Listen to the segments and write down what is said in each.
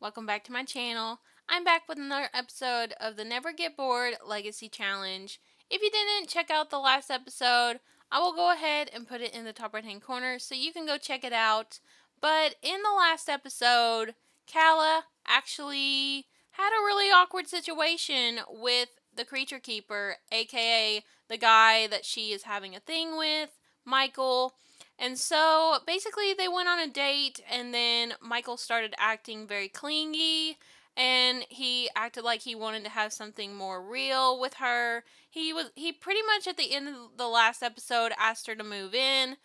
welcome back to my channel. I'm back with another episode of the Never Get Bored Legacy Challenge. If you didn't check out the last episode, I will go ahead and put it in the top right hand corner so you can go check it out. But in the last episode, Kala actually had a really awkward situation with the Creature Keeper, aka the guy that she is having a thing with, Michael. And so basically, they went on a date, and then Michael started acting very clingy, and he acted like he wanted to have something more real with her. He pretty much at the end of the last episode asked her to move in.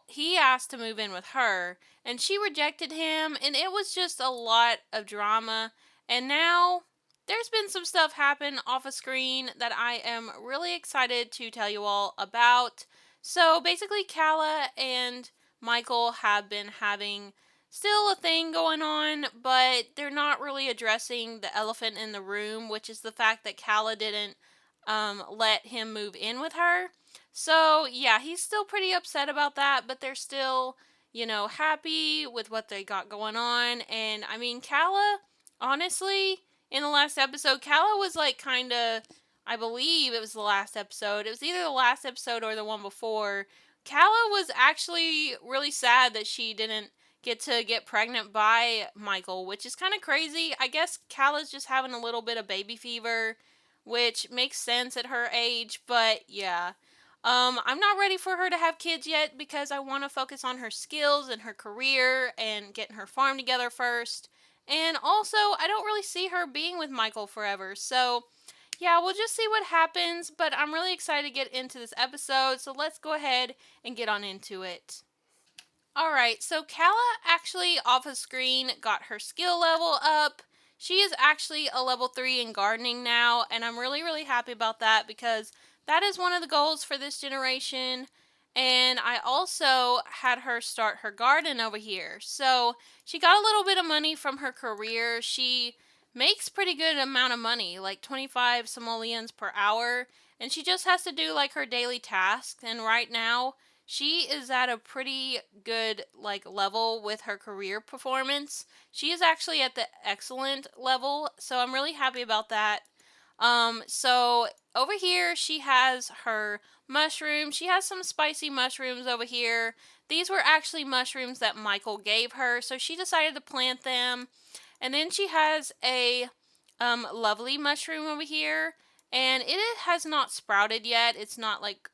He asked to move in with her, and she rejected him, and it was just a lot of drama. And now there's been some stuff happen off a screen that I am really excited to tell you all about. So basically, Kala and Michael have been having still a thing going on, but they're not really addressing the elephant in the room, which is the fact that Kala didn't let him move in with her. So yeah, he's still pretty upset about that, but they're still, happy with what they got going on. And I mean, Kala, honestly, in the last episode, Kala was like kind of, I believe it was the last episode. It was either the last episode or the one before. Kala was actually really sad that she didn't get pregnant by Michael, which is kind of crazy. I guess Kala's just having a little bit of baby fever, which makes sense at her age, but yeah. I'm not ready for her to have kids yet because I want to focus on her skills and her career and getting her farm together first. And also, I don't really see her being with Michael forever. So, yeah, we'll just see what happens, but I'm really excited to get into this episode, so let's go ahead and get on into it. Alright, so Kala actually off the screen got her skill level up. She is actually a level 3 in gardening now, and I'm really, really happy about that because that is one of the goals for this generation. And I also had her start her garden over here. So she got a little bit of money from her career. She makes pretty good amount of money, like 25 simoleons per hour. And she just has to do like her daily tasks. And right now, she is at a pretty good like level with her career performance. She is actually at the excellent level, so I'm really happy about that. So over here she has her mushrooms. She has some spicy mushrooms over here. These were actually mushrooms that Michael gave her, so she decided to plant them. And then she has a lovely mushroom over here, and it has not sprouted yet. It's not like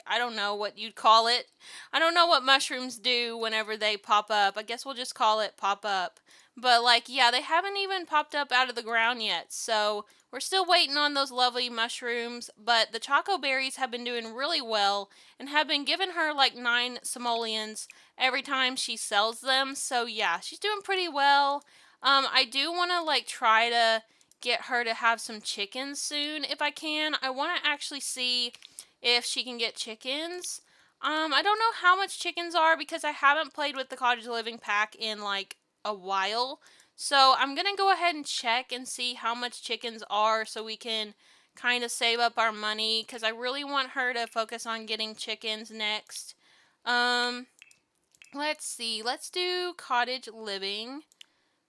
I don't know what you'd call it. I don't know what mushrooms do whenever they pop up. I guess we'll just call it pop up. But like yeah, they haven't even popped up out of the ground yet. So we're still waiting on those lovely mushrooms, but the choco berries have been doing really well and have been giving her like 9 simoleons every time she sells them. So yeah, she's doing pretty well. I do want to like try to get her to have some chickens soon if I can. I want to actually see if she can get chickens. I don't know how much chickens are because I haven't played with the cottage living pack in like a while. So I'm going to go ahead and check and see how much chickens are so we can kind of save up our money because I really want her to focus on getting chickens next. Um, let's see. Let's do cottage living.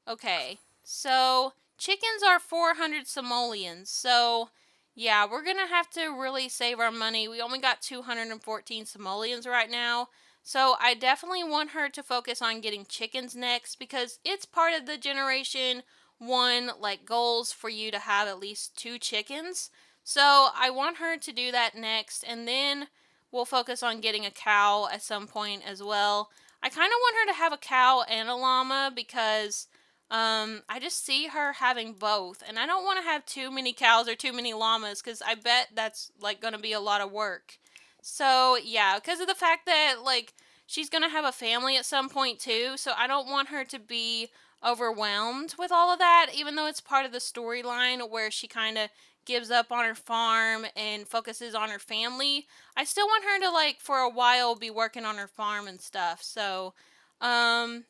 Okay. So chickens are 400 simoleons. So yeah, we're going to have to really save our money. We only got 214 simoleons right now. So I definitely want her to focus on getting chickens next because it's part of the Gen.1 like goals for you to have at least 2 chickens. So I want her to do that next, and then we'll focus on getting a cow at some point as well. I kind of want her to have a cow and a llama because I just see her having both, and I don't want to have too many cows or too many llamas because I bet that's like going to be a lot of work. So, yeah, because of the fact that like she's going to have a family at some point too, so I don't want her to be overwhelmed with all of that, even though it's part of the storyline where she kind of gives up on her farm and focuses on her family. I still want her to like for a while be working on her farm and stuff. So, um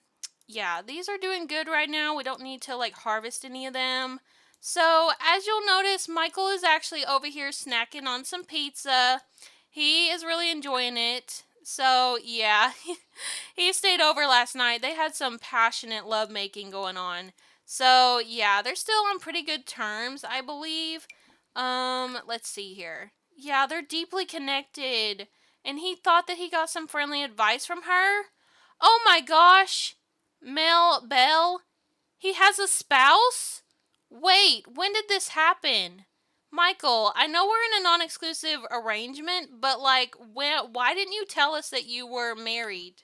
yeah, these are doing good right now. We don't need to like harvest any of them. So, as you'll notice, Michael is actually over here snacking on some pizza. He is really enjoying it. So, yeah, he stayed over last night. They had some passionate lovemaking going on. So, yeah, they're still on pretty good terms, I believe. Let's see here. Yeah, they're deeply connected. And he thought that he got some friendly advice from her. Oh my gosh. Mel Bell, he has a spouse? Wait, when did this happen? Michael, I know we're in a non exclusive arrangement, but like, why didn't you tell us that you were married?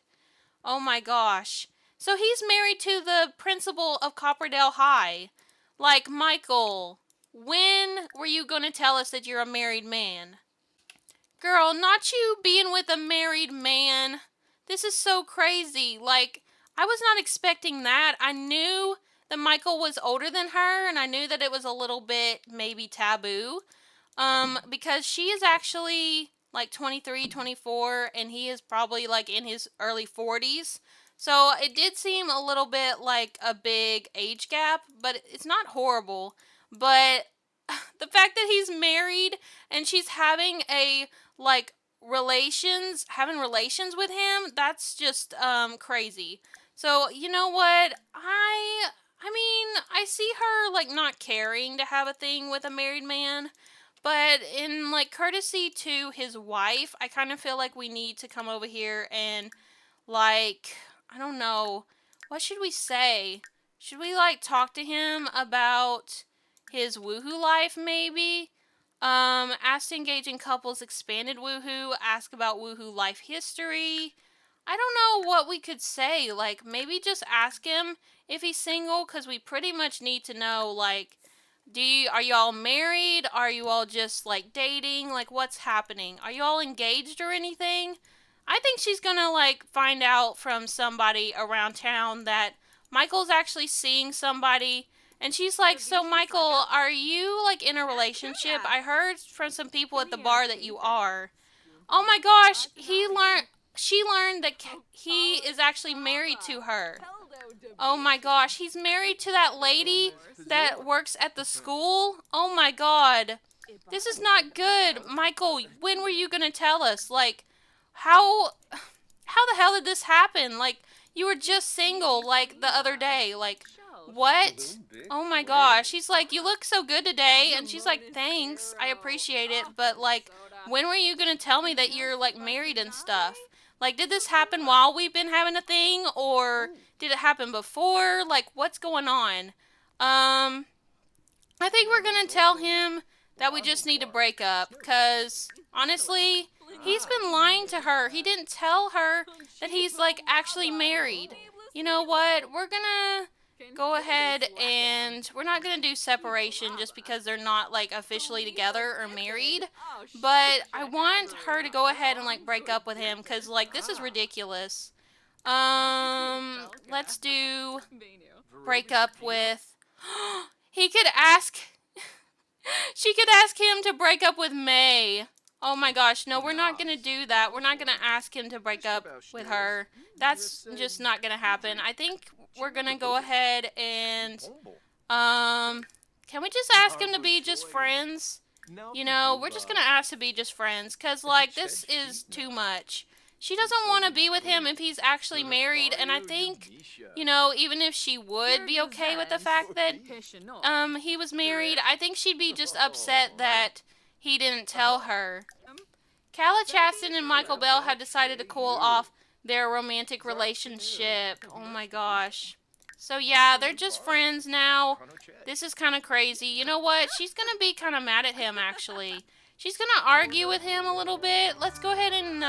Oh my gosh. So he's married to the principal of Copperdale High. Like, Michael, when were you going to tell us that you're a married man? Girl, not you being with a married man. This is so crazy. Like, I was not expecting that. I knew that Michael was older than her, and I knew that it was a little bit maybe taboo. Because she is actually like 23, 24, and he is probably like in his early 40s. So it did seem a little bit like a big age gap, but it's not horrible. But the fact that he's married and she's having a like having relations with him, that's just crazy. So, you know what? I mean, I see her like not caring to have a thing with a married man, but in like courtesy to his wife, I kind of feel like we need to come over here and like, I don't know, what should we say? Should we like talk to him about his woohoo life maybe? Ask to engage in couples expanded woohoo, ask about woohoo life history. I don't know what we could say. Like maybe just ask him if he's single cuz we pretty much need to know like are you all married? Are you all just like dating? Like what's happening? Are you all engaged or anything? I think she's gonna like find out from somebody around town that Michael's actually seeing somebody, and she's like, "So Michael, are you like in a relationship? I heard from some people at the bar that you are." Oh my gosh, she learned that he is actually married to her. Oh my gosh, he's married to that lady that works at the school? Oh my god. This is not good. Michael, when were you going to tell us? Like how the hell did this happen? Like you were just single like the other day. Like what? Oh my gosh. He's like, "You look so good today." And she's like, "Thanks. I appreciate it, but like when were you going to tell me that you're like married and stuff?" Like, did this happen while we've been having a thing, or did it happen before? Like, what's going on? I think we're gonna tell him that we just need to break up, because honestly, he's been lying to her. He didn't tell her that he's like actually married. You know what? We're gonna go ahead and we're not gonna do separation just because they're not like officially together or married. But I want her to go ahead and like break up with him because like this is ridiculous. Let's do break up with. He could ask. She could ask him to break up with May. Oh my gosh, no, we're not gonna do that. We're not gonna ask him to break up with her. That's just not gonna happen. I think we're gonna go ahead and can we just ask him to be just friends? You know, we're just gonna ask to be just friends, cause like this is too much. She doesn't want to be with him if he's actually married, and I think, you know, even if she would be okay with the fact that he was married, I think she'd be just upset that he didn't tell her. Calla Chaston and Michael Bell have decided to cool off their romantic relationship. Oh my gosh. So yeah, they're just friends now. This is kind of crazy. You know what? She's going to be kind of mad at him, actually. She's going to argue with him a little bit. Let's go ahead and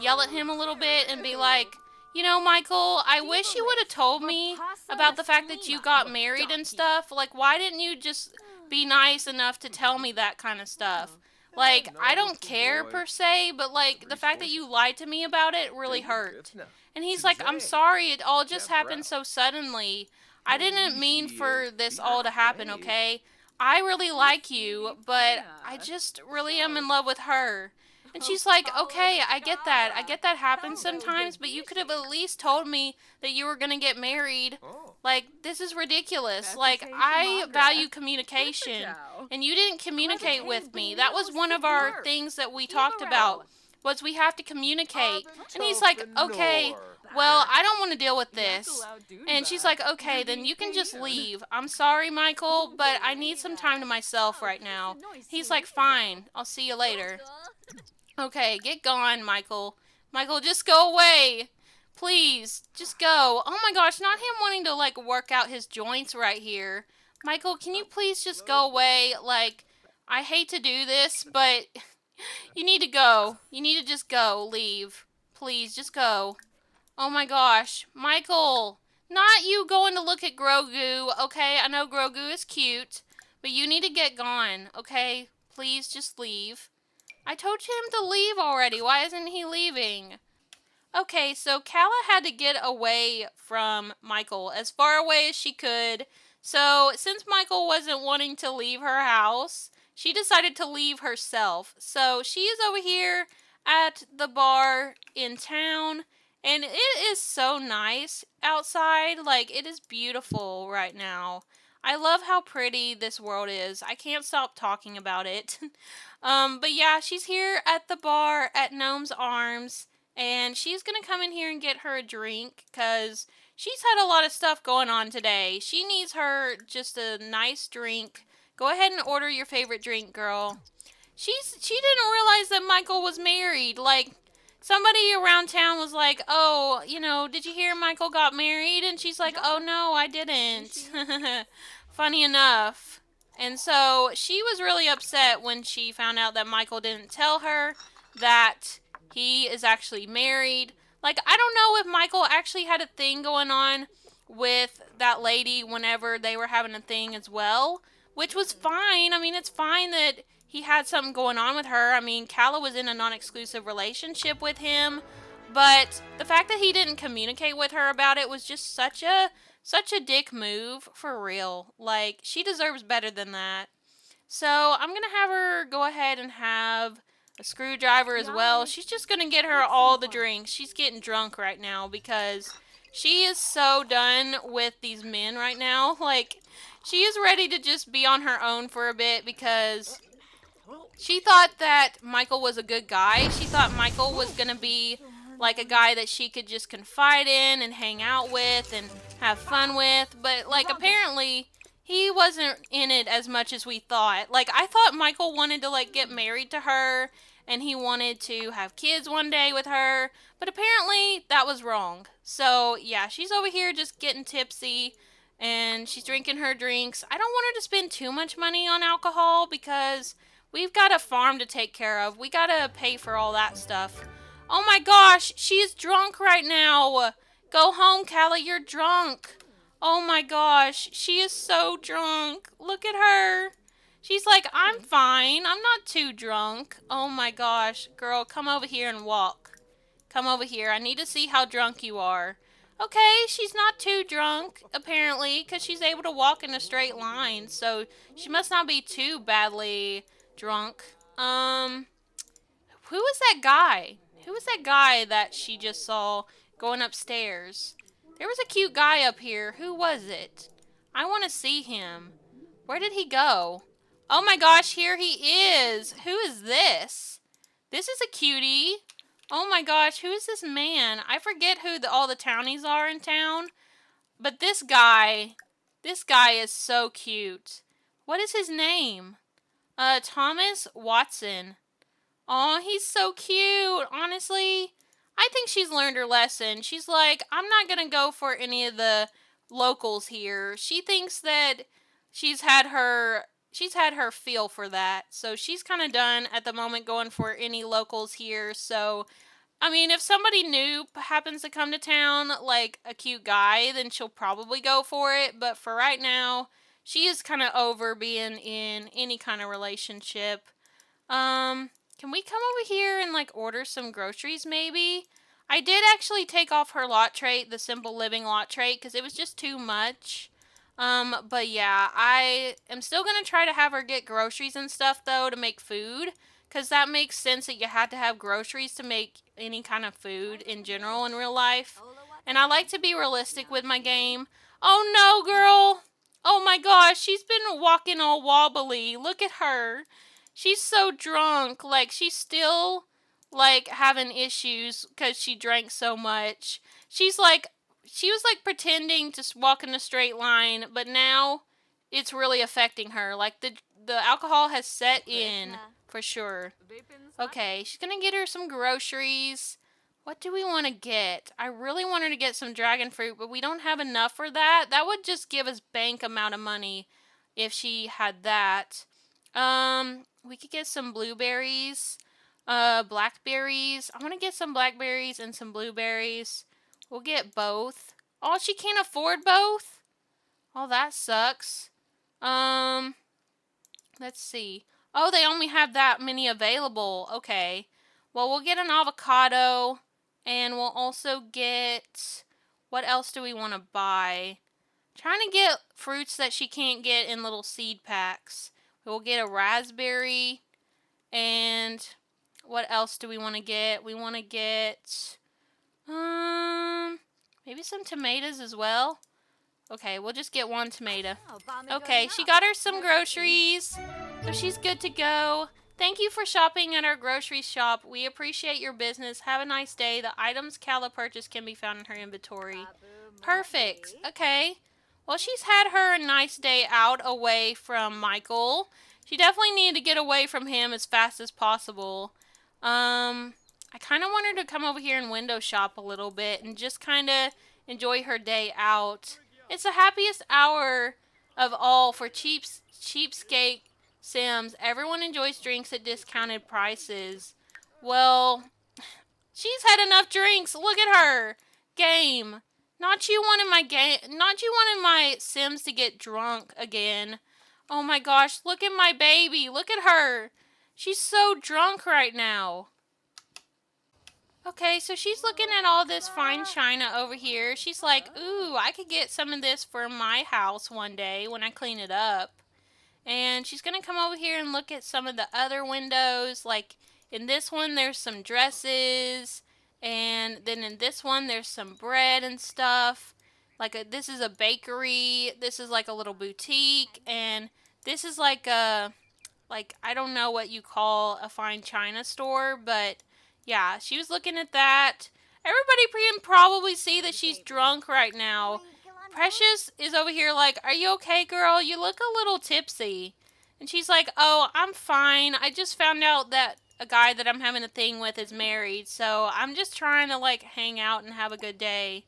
yell at him a little bit and be like, "You know, Michael, I wish you would have told me about the fact that you got married and stuff. Like, why didn't you just be nice enough to tell me that kind of stuff? Like, I don't care per se, but like the fact that you lied to me about it really hurt." And he's like, "I'm sorry, it all just happened so suddenly. I didn't mean for this all to happen, okay? I really like you, but I just really am in love with her." And she's like, "Okay, I get that. I get that happens sometimes, but you could have at least told me that you were going to get married. Like, this is ridiculous. Like, I value communication, and you didn't communicate with me. That was one of our things that we talked about. was we have to communicate. And he's like, okay, well, I don't want to deal with this. And she's like, okay, then you can just leave. I'm sorry, Michael, but I need some time to myself right now. He's like, fine, I'll see you later. Okay, get gone, Michael. Michael, just go away. Please, just go. Oh my gosh, not him wanting to, like, work out his joints right here. Michael, can you please just go away? Like, I hate to do this, but you need to go. You need to just go. Leave. Please, just go. Oh my gosh. Michael, not you going to look at Grogu, okay? I know Grogu is cute, but you need to get gone, okay? Please just leave. I told him to leave already. Why isn't he leaving? Okay, so Kala had to get away from Michael as far away as she could. So, since Michael wasn't wanting to leave her house, she decided to leave herself. So, she is over here at the bar in town, and it is so nice outside. Like, it is beautiful right now. I love how pretty this world is. I can't stop talking about it. But yeah, she's here at the bar at Gnome's Arms, and she's gonna come in here and get her a drink because she's had a lot of stuff going on today. She needs her just a nice drink. Go ahead and order your favorite drink, girl. She didn't realize that Michael was married. Like, somebody around town was like, "Oh, did you hear Michael got married?" And she's like, "Oh no, I didn't." Funny enough. And so she was really upset when she found out that Michael didn't tell her that he is actually married. Like, I don't know if Michael actually had a thing going on with that lady whenever they were having a thing as well, which was fine. I mean, it's fine that he had something going on with her. I mean, Kala was in a non-exclusive relationship with him, but the fact that he didn't communicate with her about it was just such a dick move, for real. Like, she deserves better than that. So, I'm gonna have her go ahead and have a screwdriver as well. She's just gonna get her all the drinks. She's getting drunk right now because she is so done with these men right now. Like, she is ready to just be on her own for a bit because she thought that Michael was a good guy. She thought Michael was gonna be like a guy that she could just confide in and hang out with and have fun with. But, like, apparently he wasn't in it as much as we thought. Like, I thought Michael wanted to, like, get married to her and he wanted to have kids one day with her. But apparently that was wrong. So, yeah, she's over here just getting tipsy and she's drinking her drinks. I don't want her to spend too much money on alcohol because we've got a farm to take care of. We gotta pay for all that stuff. Oh my gosh, she's drunk right now. Go home, Callie, you're drunk. Oh my gosh, she is so drunk. Look at her. She's like, I'm fine. I'm not too drunk. Oh my gosh, girl, come over here and walk. Come over here. I need to see how drunk you are. Okay, she's not too drunk, apparently, because she's able to walk in a straight line, so she must not be too badly drunk. Who was that guy? Who was that guy that she just saw going upstairs? There was a cute guy up here. Who was it? I want to see him. Where did he go? Oh my gosh, here he is. Who is this? This is a cutie. Oh my gosh, who is this man? I forget who all the townies are in town. But this guy is so cute. What is his name? Thomas Watson. Aw, he's so cute. Honestly, I think she's learned her lesson. She's like, I'm not gonna go for any of the locals here. She thinks that she's had her feel for that. So she's kind of done at the moment going for any locals here. So, I mean, if somebody new happens to come to town, like a cute guy, then she'll probably go for it. But for right now, she is kind of over being in any kind of relationship. Um, can we come over here and, like, order some groceries maybe? I did actually take off her lot trait, the simple living lot trait, because it was just too much. But yeah, I am still gonna try to have her get groceries and stuff though to make food, because that makes sense that you had to have groceries to make any kind of food in general in real life. And I like to be realistic with my game. Oh no, girl! Oh my gosh, she's been walking all wobbly. Look at her. She's so drunk. Like, she's still, like having issues because she drank so much. She's like, she was like pretending to walk in a straight line, but now it's really affecting her. Like the alcohol has set in for sure. Okay, she's gonna get her some groceries. What do we want to get? I really want her to get some dragon fruit, but we don't have enough for that. That would just give us bank amount of money if she had that. We could get some blueberries, blackberries. I want to get some blackberries and some blueberries. We'll get both. Oh, she can't afford both? Oh, that sucks. Um, let's see. Oh, they only have that many available. Okay. Well, we'll get an avocado and we'll also get, what else do we want to buy? Trying to get fruits that she can't get in little seed packs. We'll get a raspberry and what else do we want to get? We want to get maybe some tomatoes as well. Okay, we'll just get one tomato. Okay, she got her some groceries, so she's good to go. Thank you for shopping at our grocery shop. We appreciate your business. Have a nice day. The items Calla purchased can be found in her inventory. Perfect. Okay. Well, she's had her a nice day out away from Michael. She definitely needed to get away from him as fast as possible. I kind of want her to come over here and window shop a little bit and just kind of enjoy her day out. It's the happiest hour of all for cheapskate Sims. Everyone enjoys drinks at discounted prices. Well, she's had enough drinks. Look at her. Game. Not you wanting my game. Not you wanting my Sims to get drunk again. Oh my gosh, look at my baby. Look at her. She's so drunk right now. Okay, so she's looking at all this fine china over here. She's like, ooh, I could get some of this for my house one day when I clean it up. And she's going to come over here and look at some of the other windows. Like in this one, there's some dresses. And then in this one, there's some bread and stuff. This is a bakery. This is like a little boutique. And this is like I don't know what you call a fine china store, but yeah, she was looking at that. Everybody can probably see that she's drunk right now. Precious is over here like, are you okay, girl? You look a little tipsy. And she's like, oh, I'm fine. I just found out that a guy that I'm having a thing with is married, so I'm just trying to like hang out and have a good day.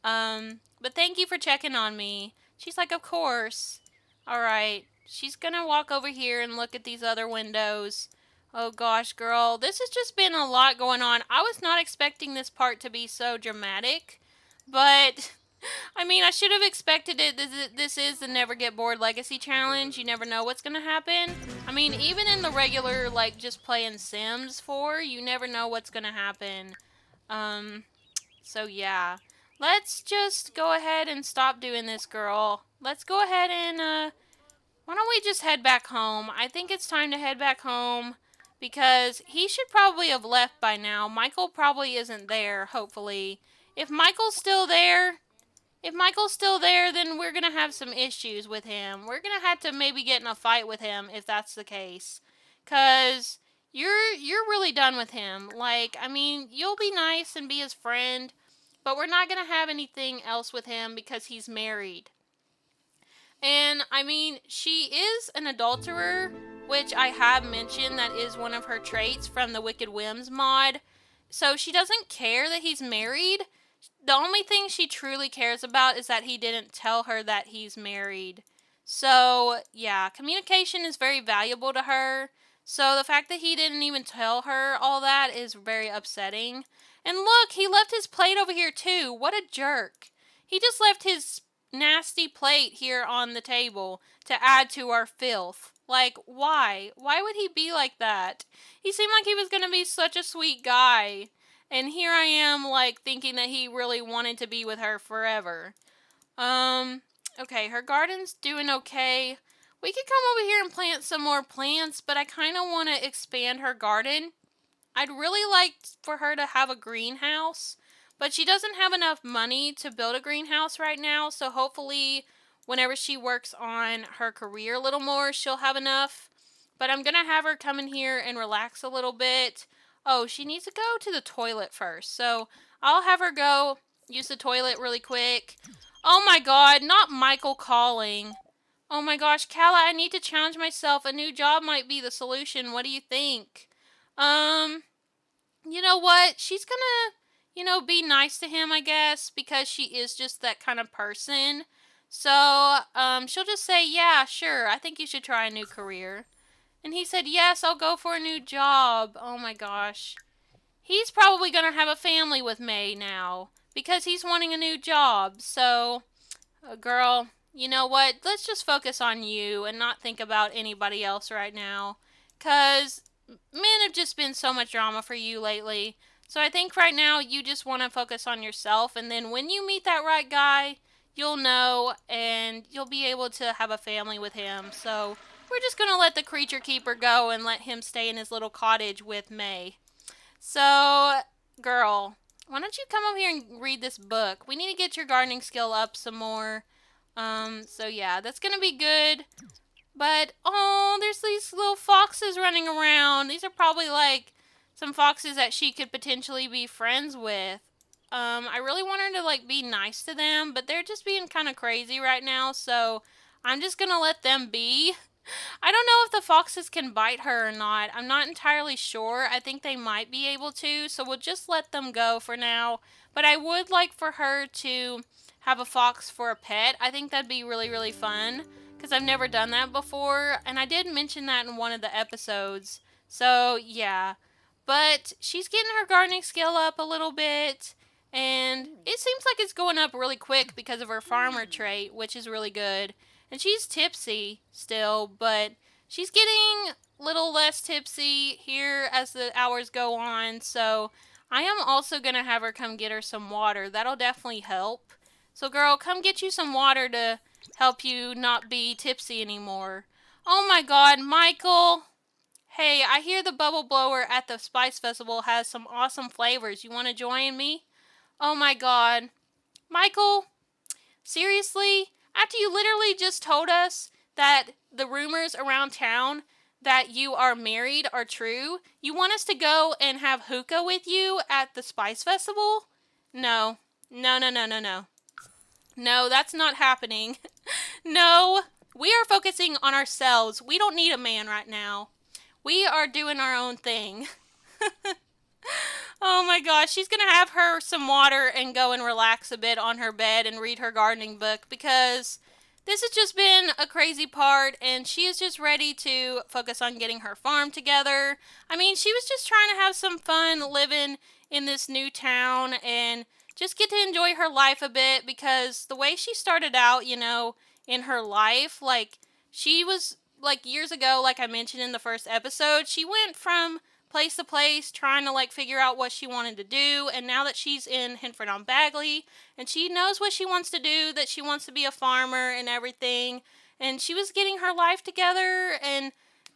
But thank you for checking on me. She's like, of course. Alright. She's gonna walk over here and look at these other windows. Oh gosh, girl. This has just been a lot going on. I was not expecting this part to be so dramatic. But, I mean, I should have expected it. This is the Never Get Bored Legacy Challenge. You never know what's gonna happen. I mean, even in the regular, like, just playing Sims 4, you never know what's gonna happen. So yeah. Let's just go ahead and stop doing this, girl. Let's go ahead and, why don't we just head back home? I think it's time to head back home because he should probably have left by now. Michael probably isn't there, hopefully. If Michael's still there, if Michael's still there, then we're going to have some issues with him. We're going to have to maybe get in a fight with him if that's the case. Cuz you're really done with him. Like, I mean, you'll be nice and be his friend, but we're not going to have anything else with him because he's married. And, I mean, she is an adulterer, which I have mentioned that is one of her traits from the Wicked Whims mod. So she doesn't care that he's married. The only thing she truly cares about is that he didn't tell her that he's married. So, yeah, communication is very valuable to her. So the fact that he didn't even tell her all that is very upsetting. And look, he left his plate over here too. What a jerk. He just left his nasty plate here on the table to add to our filth. Like, why? Why would he be like that? He seemed like he was going to be such a sweet guy. And here I am, like, thinking that he really wanted to be with her forever. Okay, her garden's doing okay. We could come over here and plant some more plants, but I kind of want to expand her garden. I'd really like for her to have a greenhouse, but she doesn't have enough money to build a greenhouse right now, so hopefully whenever she works on her career a little more, she'll have enough. But I'm going to have her come in here and relax a little bit. Oh, she needs to go to the toilet first. So I'll have her go use the toilet really quick. Oh my god, not Michael calling. Oh my gosh, Kala, I need to challenge myself. A new job might be the solution. What do you think? Um, you know what? She's gonna, be nice to him, I guess, because she is just that kind of person. So, she'll just say, yeah, sure, I think you should try a new career. And he said, yes, I'll go for a new job. Oh my gosh. He's probably gonna have a family with May now because he's wanting a new job. So, girl, you know what? Let's just focus on you and not think about anybody else right now. Because men have just been so much drama for you lately. So I think right now you just want to focus on yourself. And then when you meet that right guy, you'll know and you'll be able to have a family with him. So we're just going to let the creature keeper go and let him stay in his little cottage with May. So, girl, why don't you come over here and read this book? We need to get your gardening skill up some more. So yeah, that's gonna be good. But oh, there's these little foxes running around. These are probably like some foxes that she could potentially be friends with. I really want her to like be nice to them, but they're just being kind of crazy right now, so I'm just gonna let them be. I don't know if the foxes can bite her or not. I'm not entirely sure. I think they might be able to, so we'll just let them go for now. But I would like for her to have a fox for a pet. I think that'd be really, really fun because I've never done that before, and I did mention that in one of the episodes. So, yeah. But she's getting her gardening skill up a little bit, and it seems like it's going up really quick because of her farmer trait, which is really good. And she's tipsy still, but she's getting a little less tipsy here as the hours go on. So I am also going to have her come get her some water. That'll definitely help. So, girl, come get you some water to help you not be tipsy anymore. Oh my god, Michael! Hey, I hear the bubble blower at the Spice Festival has some awesome flavors. You want to join me? Oh my god. Michael, seriously? After you literally just told us that the rumors around town that you are married are true, you want us to go and have hookah with you at the Spice Festival? No. No, no, no, no, no. No, that's not happening. No. We are focusing on ourselves. We don't need a man right now. We are doing our own thing. Oh my gosh, she's gonna have her some water and go and relax a bit on her bed and read her gardening book because this has just been a crazy part and she is just ready to focus on getting her farm together. I mean, she was just trying to have some fun living in this new town and just get to enjoy her life a bit because the way she started out, in her life, like she was like years ago, like I mentioned in the first episode, she went from place to place trying to like figure out what she wanted to do, and now that she's in Hinford on Bagley and she knows what she wants to do, that she wants to be a farmer and everything, and she was getting her life together and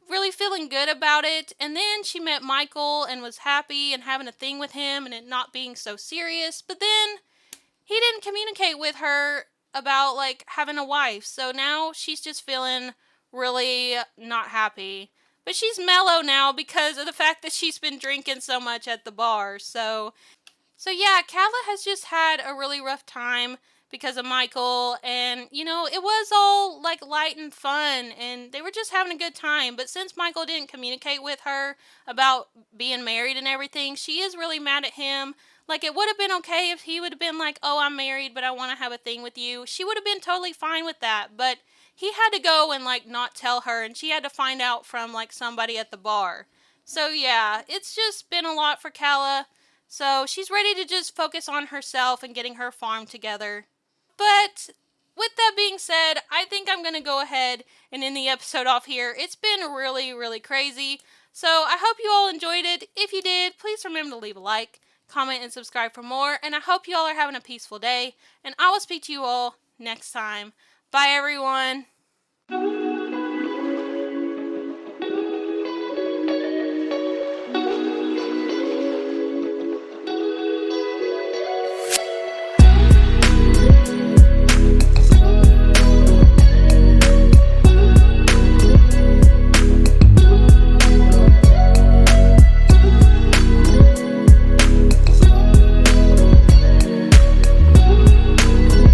really feeling good about it. And then she met Michael and was happy and having a thing with him and it not being so serious, but then he didn't communicate with her about like having a wife. So now she's just feeling really not happy. But she's mellow now because of the fact that she's been drinking so much at the bar. So yeah, Kala has just had a really rough time because of Michael, and it was all like light and fun and they were just having a good time. But since Michael didn't communicate with her about being married and everything, she is really mad at him. Like, it would have been okay if he would have been like, "Oh, I'm married, but I want to have a thing with you." She would have been totally fine with that, but he had to go and like not tell her, and she had to find out from like somebody at the bar. So yeah, it's just been a lot for Kala. So she's ready to just focus on herself and getting her farm together. But with that being said, I think I'm going to go ahead and end the episode off here. It's been really, really crazy. So I hope you all enjoyed it. If you did, please remember to leave a like, comment, and subscribe for more. And I hope you all are having a peaceful day. And I will speak to you all next time. Bye, everyone.